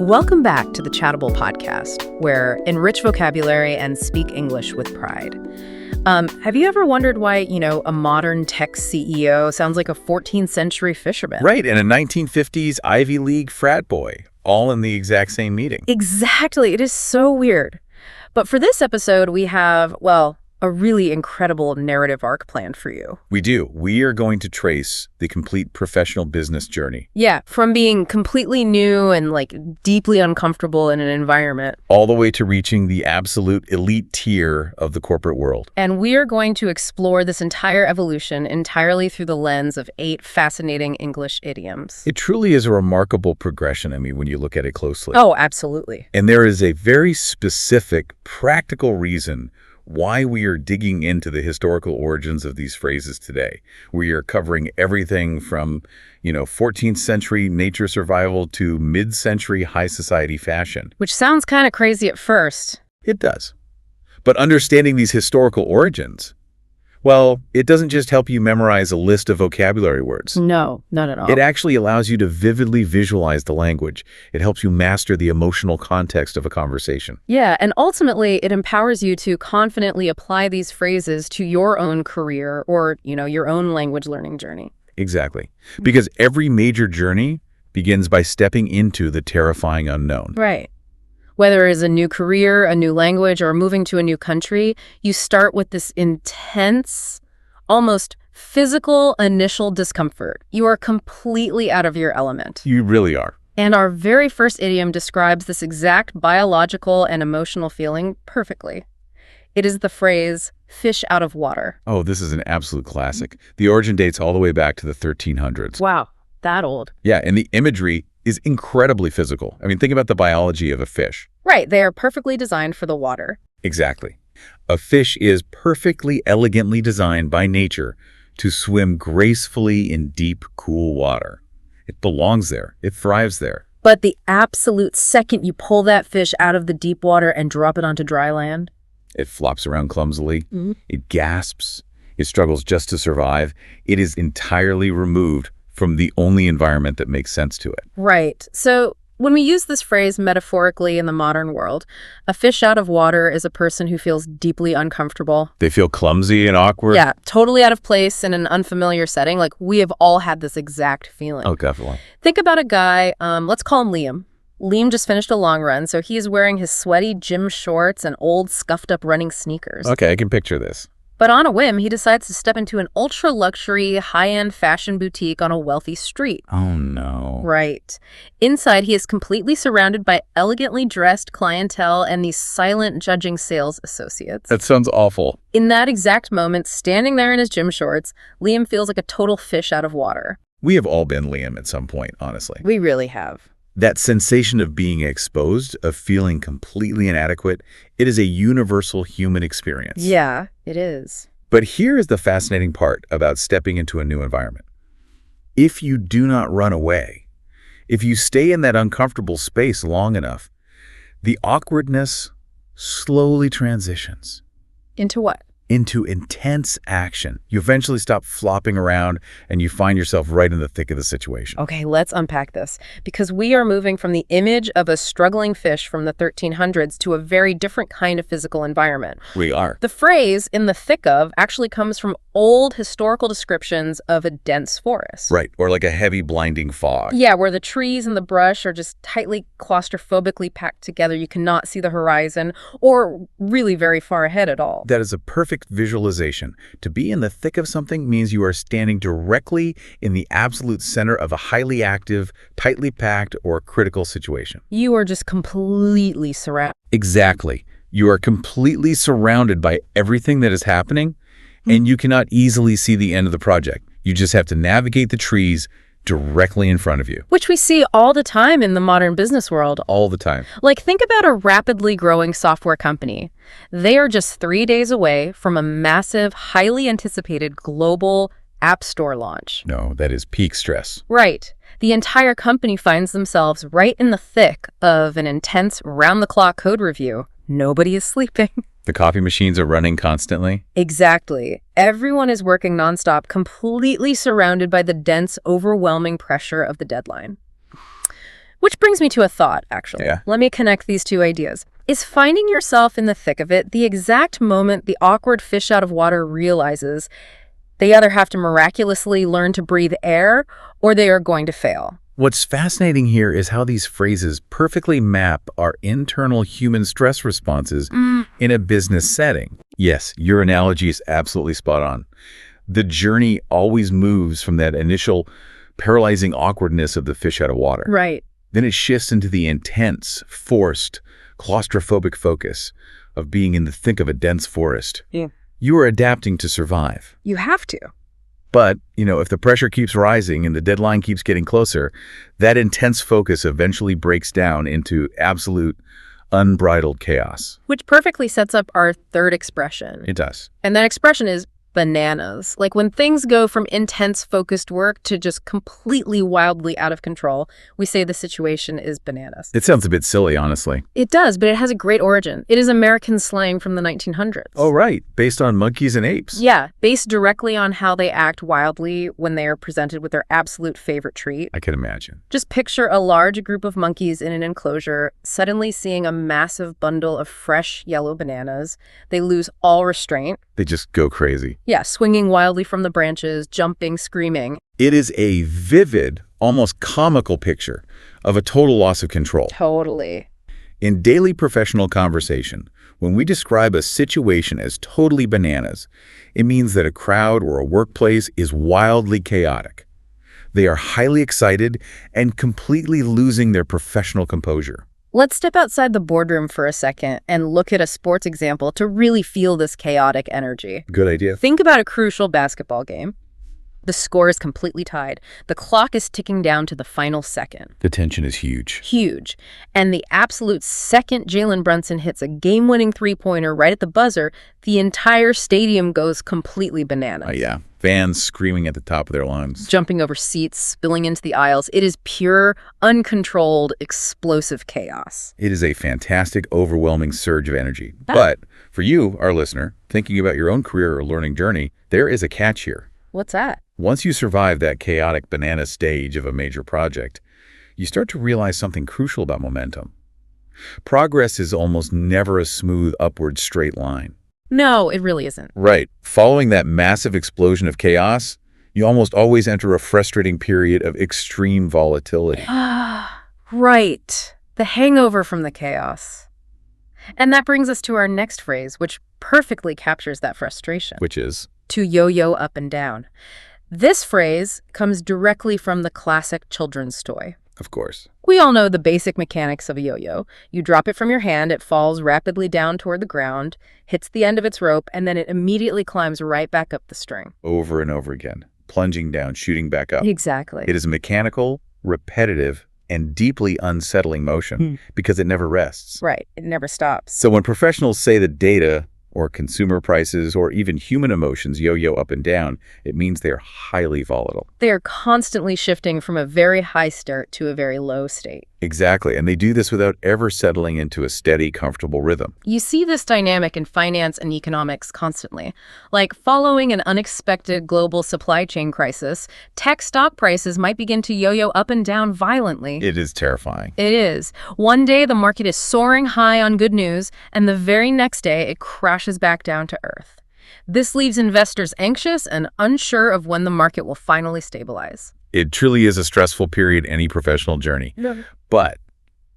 Welcome back to the Chattable podcast, where enrich vocabulary and speak English with pride. Have you ever wondered why, a modern tech CEO sounds like a 14th century fisherman? Right, and a 1950s Ivy League frat boy, all in the exact same meeting. Exactly. It is so weird. But for this episode, we have, a really incredible narrative arc planned for you. We do. We are going to trace the complete professional business journey. Yeah, from being completely new and deeply uncomfortable in an environment, all the way to reaching the absolute elite tier of the corporate world. And we are going to explore this entire evolution entirely through the lens of 8 fascinating English idioms. It truly is a remarkable progression, when you look at it closely. Oh, absolutely. And there is a very specific, practical reason why we are digging into the historical origins of these phrases today. We are covering everything from, 14th century nature survival to mid-century high society fashion. Which sounds kind of crazy at first. It does. But understanding these historical origins, it doesn't just help you memorize a list of vocabulary words. No, not at all. It actually allows you to vividly visualize the language. It helps you master the emotional context of a conversation. Yeah, and ultimately, it empowers you to confidently apply these phrases to your own career or, your own language learning journey. Exactly. Because every major journey begins by stepping into the terrifying unknown. Right. Whether it is a new career, a new language, or moving to a new country, you start with this intense, almost physical initial discomfort. You are completely out of your element. You really are. And our very first idiom describes this exact biological and emotional feeling perfectly. It is the phrase, fish out of water. Oh, this is an absolute classic. The origin dates all the way back to the 1300s. Wow, that old. Yeah, and the imagery is incredibly physical. Think about the biology of a fish. Right, they are perfectly designed for the water. Exactly. A fish is perfectly elegantly designed by nature to swim gracefully in deep, cool water. It belongs there. It thrives there. But the absolute second you pull that fish out of the deep water and drop it onto dry land, it flops around clumsily. It gasps. It struggles just to survive. It is entirely removed from the only environment that makes sense to it. Right. So when we use this phrase metaphorically in the modern world, a fish out of water is a person who feels deeply uncomfortable. They feel clumsy and awkward. Yeah, totally out of place in an unfamiliar setting. We have all had this exact feeling. Oh, definitely. Think about a guy, let's call him Liam. Liam just finished a long run, so he is wearing his sweaty gym shorts and old scuffed-up running sneakers. Okay, I can picture this. But on a whim, he decides to step into an ultra-luxury, high-end fashion boutique on a wealthy street. Oh, no. Right. Inside, he is completely surrounded by elegantly dressed clientele and these silent, judging sales associates. That sounds awful. In that exact moment, standing there in his gym shorts, Liam feels like a total fish out of water. We have all been Liam at some point, honestly. We really have. That sensation of being exposed, of feeling completely inadequate, it is a universal human experience. Yeah, it is. But here is the fascinating part about stepping into a new environment. If you do not run away, if you stay in that uncomfortable space long enough, the awkwardness slowly transitions. Into what? Into intense action. You eventually stop flopping around and you find yourself right in the thick of the situation. Okay, let's unpack this, because we are moving from the image of a struggling fish from the 1300s to a very different kind of physical environment. We are. The phrase "in the thick of" actually comes from old historical descriptions of a dense forest. Right, or like a heavy blinding fog. Yeah, where the trees and the brush are just tightly claustrophobically packed together. You cannot see the horizon or really very far ahead at all. That is a perfect visualization. To be in the thick of something means you are standing directly in the absolute center of a highly active, tightly packed, or critical situation. You are just completely surrounded. Exactly. You are completely surrounded by everything that is happening, and you cannot easily see the end of the project. You just have to navigate the trees directly in front of you. Which we see all the time in the modern business world. All the time. Think about a rapidly growing software company. They are just 3 days away from a massive, highly anticipated global app store launch. No, that is peak stress. Right. The entire company finds themselves right in the thick of an intense, round-the-clock code review. Nobody is sleeping. The coffee machines are running constantly. Exactly. Everyone is working nonstop, completely surrounded by the dense, overwhelming pressure of the deadline. Which brings me to a thought, actually. Yeah. Let me connect these two ideas. Is finding yourself in the thick of it the exact moment the awkward fish out of water realizes they either have to miraculously learn to breathe air or they are going to fail? What's fascinating here is how these phrases perfectly map our internal human stress responses in a business setting. Yes, your analogy is absolutely spot on. The journey always moves from that initial paralyzing awkwardness of the fish out of water. Right. Then it shifts into the intense, forced, claustrophobic focus of being in the thick of a dense forest. Yeah. You are adapting to survive. You have to. But, if the pressure keeps rising and the deadline keeps getting closer, that intense focus eventually breaks down into absolute, unbridled chaos. Which perfectly sets up our third expression. It does. And that expression is bananas. Like when things go from intense focused work to just completely wildly out of control, we say the situation is bananas. It sounds a bit silly, honestly. It does, but it has a great origin. It is American slang from the 1900s. Oh, right. Based on monkeys and apes. Yeah, based directly on how they act wildly when they are presented with their absolute favorite treat. I can imagine. Just picture a large group of monkeys in an enclosure suddenly seeing a massive bundle of fresh yellow bananas. They lose all restraint. They just go crazy. Yeah, swinging wildly from the branches, jumping, screaming. It is a vivid, almost comical picture of a total loss of control. Totally. In daily professional conversation, when we describe a situation as totally bananas, it means that a crowd or a workplace is wildly chaotic. They are highly excited and completely losing their professional composure. Let's step outside the boardroom for a second and look at a sports example to really feel this chaotic energy. Good idea. Think about a crucial basketball game. The score is completely tied. The clock is ticking down to the final second. The tension is huge. Huge. And the absolute second Jalen Brunson hits a game-winning three-pointer right at the buzzer, the entire stadium goes completely bananas. Yeah. Fans screaming at the top of their lungs. Jumping over seats, spilling into the aisles. It is pure, uncontrolled, explosive chaos. It is a fantastic, overwhelming surge of energy. But for you, our listener, thinking about your own career or learning journey, there is a catch here. What's that? Once you survive that chaotic banana stage of a major project, you start to realize something crucial about momentum. Progress is almost never a smooth upward straight line. No, it really isn't. Right. Following that massive explosion of chaos, you almost always enter a frustrating period of extreme volatility. Right. The hangover from the chaos. And that brings us to our next phrase, which perfectly captures that frustration. Which is? To yo-yo up and down. This phrase comes directly from the classic children's toy. Of course. We all know the basic mechanics of a yo-yo. You drop it from your hand, it falls rapidly down toward the ground, hits the end of its rope, and then it immediately climbs right back up the string. Over and over again, plunging down, shooting back up. Exactly. It is a mechanical, repetitive, and deeply unsettling motion because it never rests. Right. It never stops. So when professionals say that data or consumer prices or even human emotions yo-yo up and down, it means they are highly volatile. They are constantly shifting from a very high start to a very low state. Exactly, and they do this without ever settling into a steady, comfortable rhythm. You see this dynamic in finance and economics constantly. Like following an unexpected global supply chain crisis, tech stock prices might begin to yo-yo up and down violently. It is terrifying. It is. One day the market is soaring high on good news, and the very next day it crashes back down to earth. This leaves investors anxious and unsure of when the market will finally stabilize. It truly is a stressful period in any professional journey. No. But,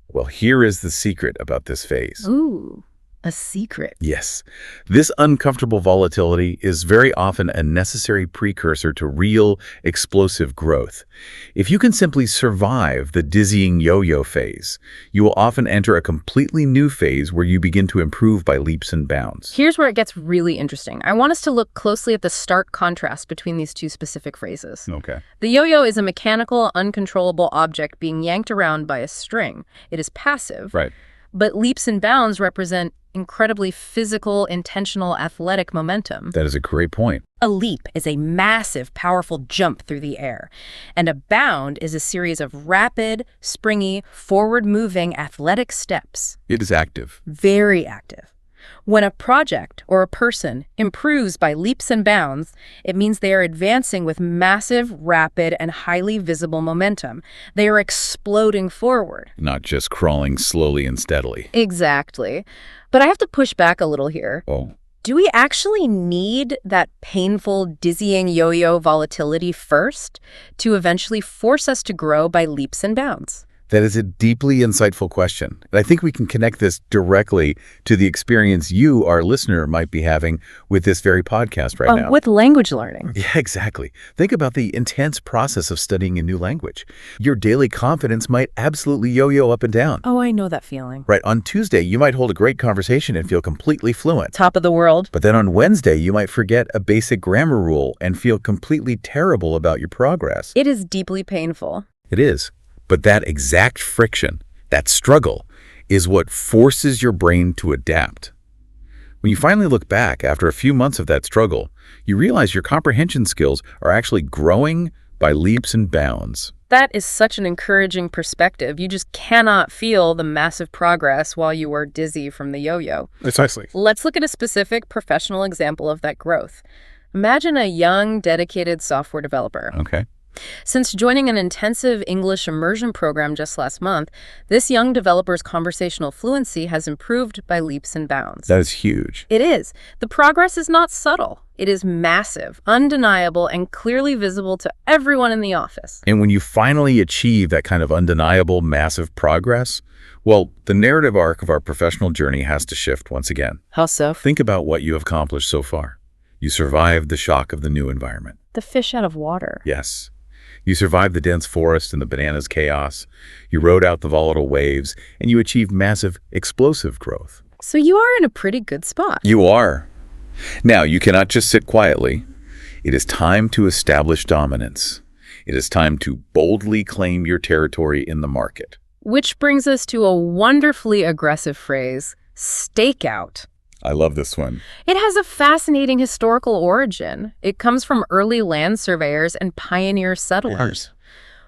well, here is the secret about this phase. Ooh, a secret. Yes. This uncomfortable volatility is very often a necessary precursor to real, explosive growth. If you can simply survive the dizzying yo-yo phase, you will often enter a completely new phase where you begin to improve by leaps and bounds. Here's where it gets really interesting. I want us to look closely at the stark contrast between these two specific phrases. Okay. The yo-yo is a mechanical, uncontrollable object being yanked around by a string. It is passive. Right. But leaps and bounds represent incredibly physical, intentional, athletic momentum. That is a great point. A leap is a massive, powerful jump through the air, and a bound is a series of rapid, springy, forward-moving athletic steps. It is active. Very active. When a project or a person improves by leaps and bounds, it means they are advancing with massive, rapid, and highly visible momentum. They are exploding forward. Not just crawling slowly and steadily. Exactly. But I have to push back a little here. Oh, Do we actually need that painful, dizzying yo-yo volatility first to eventually force us to grow by leaps and bounds? that is a deeply insightful question. And I think we can connect this directly to the experience you, our listener, might be having with this very podcast right now. With language learning. Yeah, exactly. Think about the intense process of studying a new language. Your daily confidence might absolutely yo-yo up and down. Oh, I know that feeling. Right, on Tuesday, you might hold a great conversation and feel completely fluent. Top of the world. But then on Wednesday, you might forget a basic grammar rule and feel completely terrible about your progress. It is deeply painful. It is. But that exact friction, that struggle, is what forces your brain to adapt. When you finally look back after a few months of that struggle, you realize your comprehension skills are actually growing by leaps and bounds. That is such an encouraging perspective. You just cannot feel the massive progress while you are dizzy from the yo-yo. Precisely. Let's look at a specific professional example of that growth. Imagine a young, dedicated software developer. Okay. Since joining an intensive English immersion program just last month, this young developer's conversational fluency has improved by leaps and bounds. That is huge. It is. The progress is not subtle. It is massive, undeniable, and clearly visible to everyone in the office. And when you finally achieve that kind of undeniable, massive progress, well, the narrative arc of our professional journey has to shift once again. How so? Think about what you have accomplished so far. You survived the shock of the new environment. The fish out of water. Yes. You survived the dense forest and the bananas chaos. You rode out the volatile waves, and you achieved massive, explosive growth. So you are in a pretty good spot. You are. Now, you cannot just sit quietly. It is time to establish dominance. It is time to boldly claim your territory in the market. Which brings us to a wonderfully aggressive phrase, stakeout. I love this one. It has a fascinating historical origin. It comes from early land surveyors and pioneer settlers.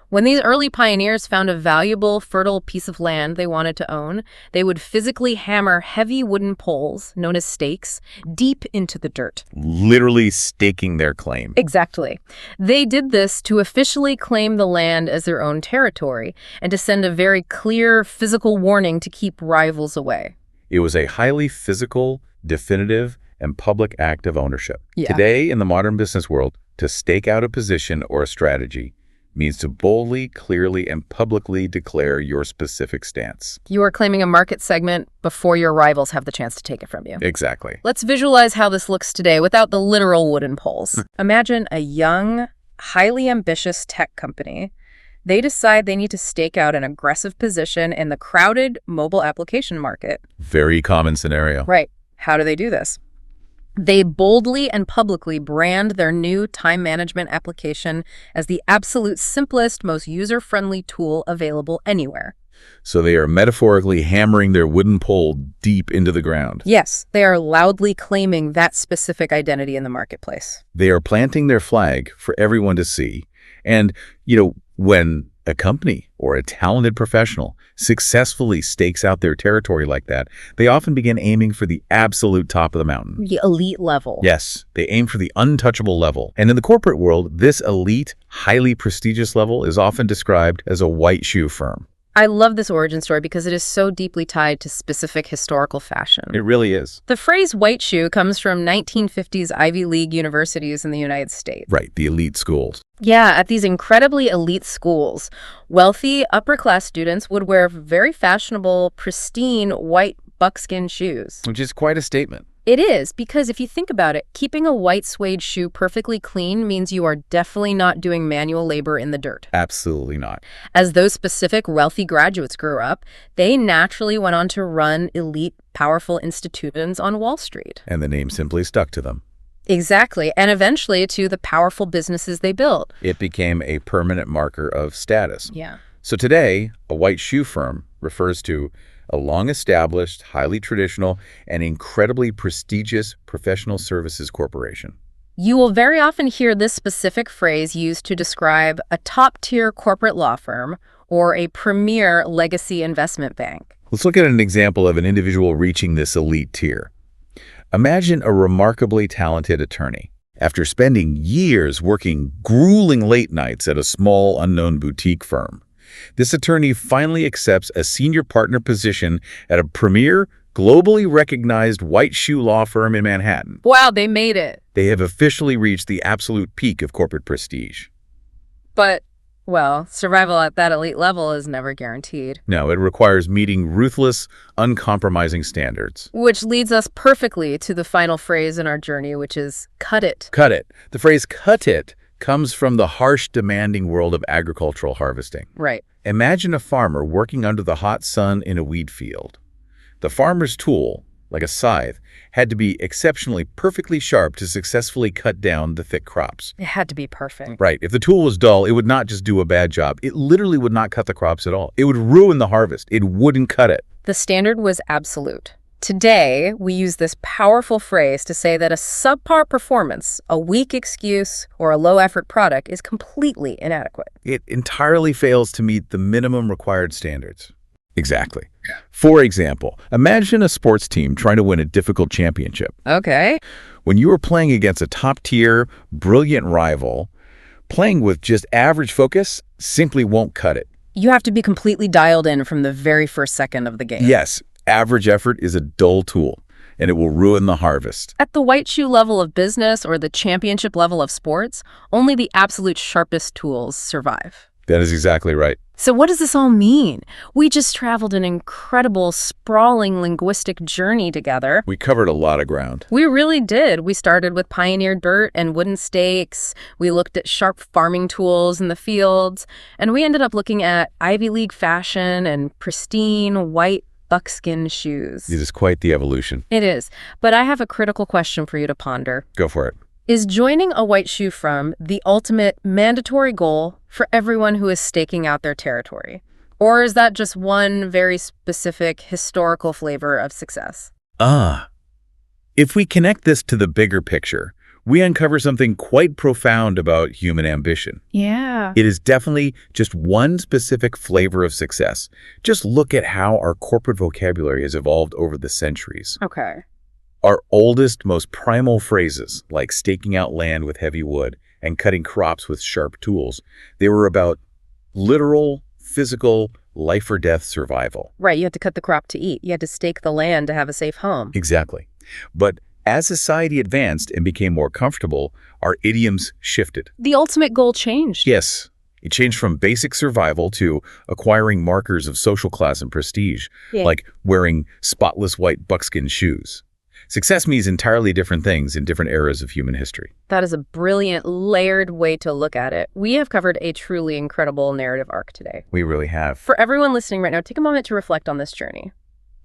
When these early pioneers found a valuable, fertile piece of land they wanted to own, they would physically hammer heavy wooden poles, known as stakes, deep into the dirt. Literally staking their claim. Exactly. They did this to officially claim the land as their own territory and to send a very clear physical warning to keep rivals away. It was a highly physical, definitive, and public act of ownership. Yeah. Today, in the modern business world, to stake out a position or a strategy means to boldly, clearly, and publicly declare your specific stance. You are claiming a market segment before your rivals have the chance to take it from you. Exactly. Let's visualize how this looks today without the literal wooden poles. Imagine a young, highly ambitious tech company. They decide they need to stake out an aggressive position in the crowded mobile application market. Very common scenario. Right. How do they do this? They boldly and publicly brand their new time management application as the absolute simplest, most user-friendly tool available anywhere. So they are metaphorically hammering their wooden pole deep into the ground. Yes, they are loudly claiming that specific identity in the marketplace. They are planting their flag for everyone to see. And, when a company or a talented professional successfully stakes out their territory like that, they often begin aiming for the absolute top of the mountain. The elite level. Yes, they aim for the untouchable level. And in the corporate world, this elite, highly prestigious level is often described as a white shoe firm. I love this origin story because it is so deeply tied to specific historical fashion. It really is. The phrase white shoe comes from 1950s Ivy League universities in the United States. Right, the elite schools. Yeah, at these incredibly elite schools, wealthy, upper-class students would wear very fashionable, pristine, white buckskin shoes. Which is quite a statement. It is, because if you think about it, keeping a white suede shoe perfectly clean means you are definitely not doing manual labor in the dirt. Absolutely not. As those specific wealthy graduates grew up, they naturally went on to run elite, powerful institutions on Wall Street. And the name simply stuck to them. Exactly, and eventually to the powerful businesses they built. It became a permanent marker of status. Yeah. So today, a white shoe firm refers to a long-established, highly traditional, and incredibly prestigious professional services corporation. You will very often hear this specific phrase used to describe a top-tier corporate law firm or a premier legacy investment bank. Let's look at an example of an individual reaching this elite tier. Imagine a remarkably talented attorney. After spending years working grueling late nights at a small, unknown boutique firm, this attorney finally accepts a senior partner position at a premier, globally recognized white shoe law firm in Manhattan. Wow, they made it. They have officially reached the absolute peak of corporate prestige. But, well, survival at that elite level is never guaranteed. No, it requires meeting ruthless, uncompromising standards. Which leads us perfectly to the final phrase in our journey, which is cut it. Cut it. The phrase cut it comes from the harsh, demanding world of agricultural harvesting. Right. Imagine a farmer working under the hot sun in a wheat field. The farmer's tool, like a scythe, had to be exceptionally perfectly sharp to successfully cut down the thick crops. It had to be perfect. Right. If the tool was dull, it would not just do a bad job. It literally would not cut the crops at all. It would ruin the harvest. It wouldn't cut it. The standard was absolute. Today, we use this powerful phrase to say that a subpar performance, a weak excuse, or a low-effort product is completely inadequate. It entirely fails to meet the minimum required standards. Exactly. For example, imagine a sports team trying to win a difficult championship. Okay. When you are playing against a top-tier, brilliant rival, playing with just average focus simply won't cut it. You have to be completely dialed in from the very first second of the game. Yes, average effort is a dull tool, and it will ruin the harvest. At the white shoe level of business or the championship level of sports, only the absolute sharpest tools survive. That is exactly right. So what does this all mean? We just traveled an incredible, sprawling linguistic journey together. We covered a lot of ground. We really did. We started with pioneered dirt and wooden stakes. We looked at sharp farming tools in the fields. And we ended up looking at Ivy League fashion and pristine white buckskin shoes. It is quite the evolution. It is. But I have a critical question for you to ponder. Go for it. Is joining a white shoe firm the ultimate mandatory goal for everyone who is staking out their territory? Or is that just one very specific historical flavor of success? If we connect this to the bigger picture, we uncover something quite profound about human ambition. Yeah. It is definitely just one specific flavor of success. Just look at how our corporate vocabulary has evolved over the centuries. Okay. Our oldest, most primal phrases, like staking out land with heavy wood and cutting crops with sharp tools, they were about literal, physical, life or death survival. Right, you had to cut the crop to eat. You had to stake the land to have a safe home. Exactly. But as society advanced and became more comfortable, our idioms shifted. The ultimate goal changed. Yes, it changed from basic survival to acquiring markers of social class and prestige, like wearing spotless white buckskin shoes. Success means entirely different things in different eras of human history. That is a brilliant, layered way to look at it. We have covered a truly incredible narrative arc today. We really have. For everyone listening right now, take a moment to reflect on this journey.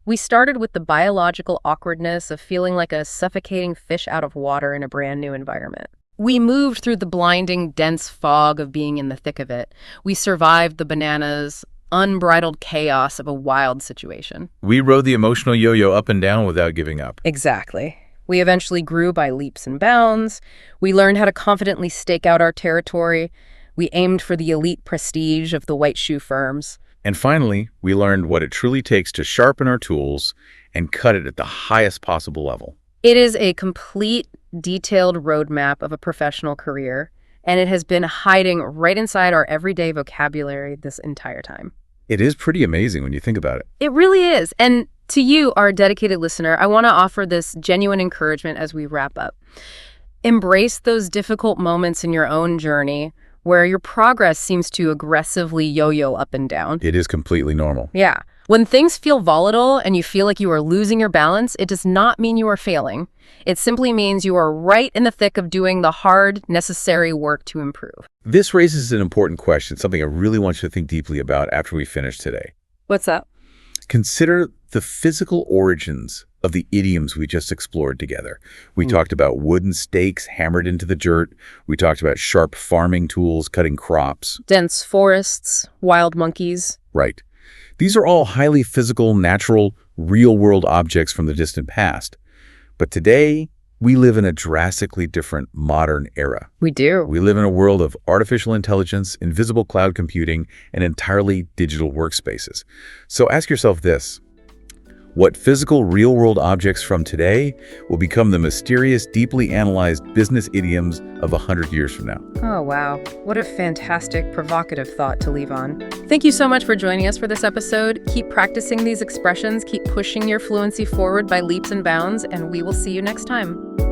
We started with the biological awkwardness of feeling like a suffocating fish out of water in a brand new environment. We moved through the blinding, dense fog of being in the thick of it. We survived the bananas, unbridled chaos of a wild situation. We rode the emotional yo-yo up and down without giving up. Exactly. We eventually grew by leaps and bounds. We learned how to confidently stake out our territory. We aimed for the elite prestige of the white shoe firms. And finally, we learned what it truly takes to sharpen our tools and cut it at the highest possible level. It is a complete, detailed roadmap of a professional career, and it has been hiding right inside our everyday vocabulary this entire time. It is pretty amazing when you think about it. It really is. And to you, our dedicated listener, I want to offer this genuine encouragement as we wrap up. Embrace those difficult moments in your own journey where your progress seems to aggressively yo-yo up and down. It is completely normal. Yeah. When things feel volatile and you feel like you are losing your balance, it does not mean you are failing. It simply means you are right in the thick of doing the hard, necessary work to improve. This raises an important question, something I really want you to think deeply about after we finish today. What's up? Consider the physical origins of the idioms we just explored together. We talked about wooden stakes hammered into the dirt. We talked about sharp farming tools cutting crops. Dense forests, wild monkeys. Right. These are all highly physical, natural, real-world objects from the distant past. But today, we live in a drastically different modern era. We do. We live in a world of artificial intelligence, invisible cloud computing, and entirely digital workspaces. So ask yourself this: What physical, real-world objects from today will become the mysterious, deeply analyzed business idioms of 100 years from now. Oh, wow. What a fantastic, provocative thought to leave on. Thank you so much for joining us for this episode. Keep practicing these expressions, keep pushing your fluency forward by leaps and bounds, and we will see you next time.